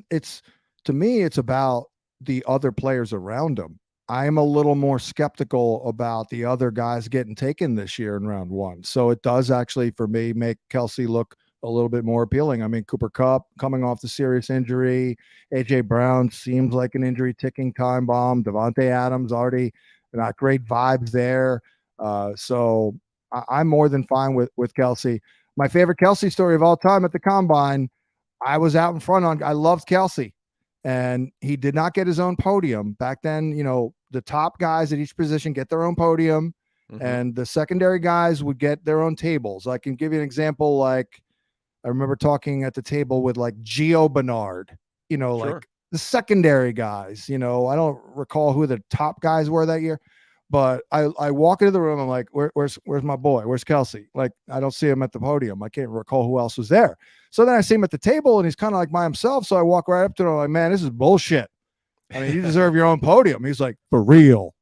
to me, it's about the other players around him. I'm a little more skeptical about the other guys getting taken this year in round 1. So it does actually, for me, make Kelce look a little bit more appealing. I mean, Cooper Kupp coming off the serious injury. A.J. Brown seems like an injury ticking time bomb. Devontae Adams already not great vibes there. So I'm more than fine with Kelce. My favorite Kelce story of all time at the Combine, I was out in front I loved Kelce. And he did not get his own podium. Back then, you know, the top guys at each position get their own podium. Mm-hmm. and the secondary guys would get their own tables. I can give you an example. Like I remember talking at the table with like Gio Bernard, Sure. like the secondary guys. I don't recall who the top guys were that year, but I walk into the room. I'm like, where's my boy? Where's Kelsey? Like I don't see him at the podium. I can't recall who else was there. So then I see him at the table and he's kind of like by himself. So I walk right up to him. I'm like, man, this is bullshit. I mean, you deserve your own podium. He's like, for real.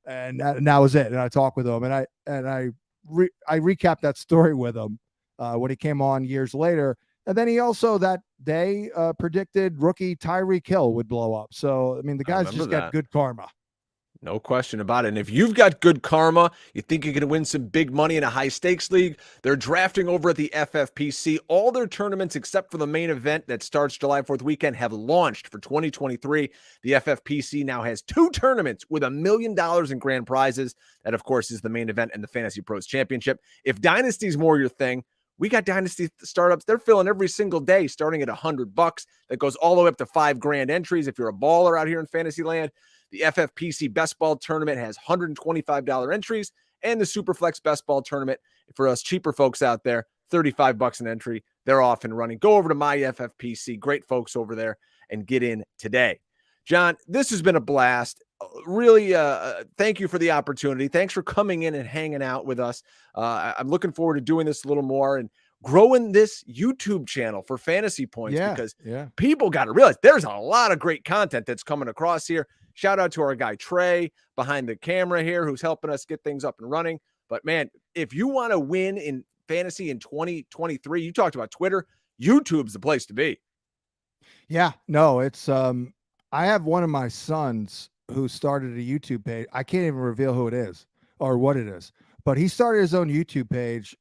And that was it. And I talked with him, and I recapped that story with him when he came on years later. And then he also that day predicted rookie Tyreek Hill would blow up. So I mean, the I guy's remember just got that. good karma. No question about it. And if you've got good karma, you think you're going to win some big money in a high stakes league, they're drafting over at the FFPC. All their tournaments, except for the main event that starts July 4th weekend, have launched for 2023. The FFPC now has 2 tournaments with $1 million in grand prizes. That, of course, is the main event and the Fantasy Pros Championship. If Dynasty's more your thing, we got Dynasty startups. They're filling every single day, starting at $100. That goes all the way up to $5,000 entries if you're a baller out here in fantasy land. The FFPC Best Ball Tournament has $125 entries, and the Superflex Best Ball Tournament, for us cheaper folks out there, $35 an entry. They're off and running. Go over to my FFPC. Great folks over there, and get in today. John, this has been a blast. Really, thank you for the opportunity. Thanks for coming in and hanging out with us. I'm looking forward to doing this a little more and growing this YouTube channel for Fantasy Points, because people got to realize there's a lot of great content that's coming across here. Shout out to our guy Trey behind the camera here, who's helping us get things up and running. But man, if you want to win in fantasy in 2023, you talked about Twitter, YouTube's the place to be. Yeah, no, it's I have one of my sons who started a YouTube page. I can't even reveal who it is or what it is, but he started his own YouTube page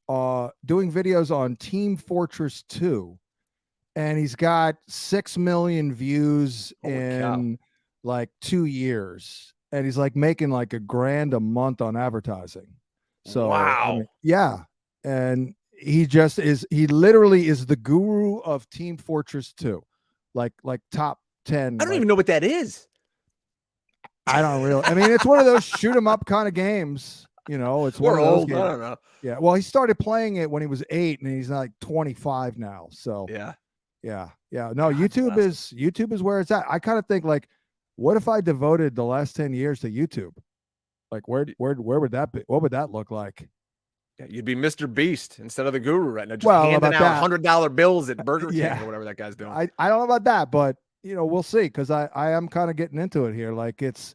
doing videos on Team Fortress 2, and he's got 6 million views in like 2 years, and he's like making like $1,000 a month on advertising. So wow. I mean, yeah, and he literally is the guru of Team Fortress 2, like top 10. I don't even know what that is. I don't really. I mean, it's one of those shoot 'em up kind of games. It's one of those old. games. I don't know. Yeah. Well, he started playing it when he was 8, and he's like 25 now. So yeah. No, God, YouTube is where it's at. I kind of think like, what if I devoted the last 10 years to YouTube? Like where would that be? What would that look like? Yeah, you'd be Mr. Beast instead of the guru right now, just handing out $100 bills at Burger King or whatever that guy's doing. I don't know about that, but we'll see, because I am kind of getting into it here. Like it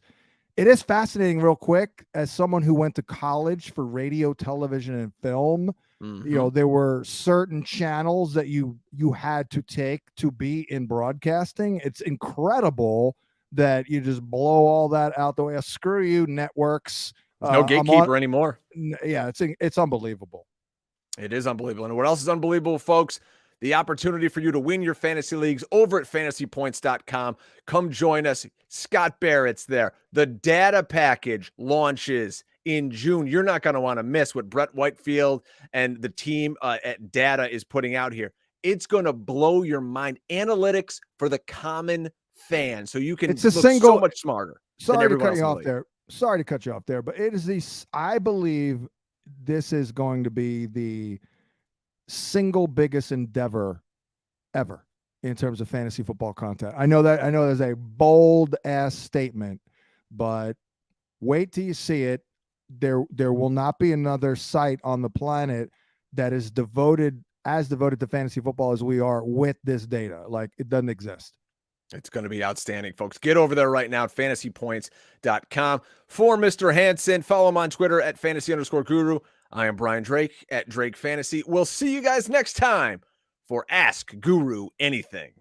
is fascinating. Real quick, as someone who went to college for radio, television, and film, there were certain channels that you had to take to be in broadcasting. It's incredible that you just blow all that out the way. Screw you, networks. There's no gatekeeper anymore. Yeah, it's unbelievable. It is unbelievable. And what else is unbelievable, folks? The opportunity for you to win your fantasy leagues over at fantasypoints.com. Come join us. Scott Barrett's there. The data package launches in June. You're not going to want to miss what Brett Whitefield and the team at Data is putting out here. It's going to blow your mind. Analytics for the common fan, so you can look so much smarter. Sorry to cut you off there. Sorry to cut you off there, but it is I believe this is going to be the single biggest endeavor ever in terms of fantasy football content. I know there's a bold ass statement, but wait till you see it. There will not be another site on the planet that is devoted to fantasy football as we are with this data. Like, it doesn't exist. It's going to be outstanding, folks. Get over there right now at fantasypoints.com. For Mr. Hansen, follow him on Twitter at fantasy_guru. I am Brian Drake at Drake Fantasy. We'll see you guys next time for Ask Guru Anything.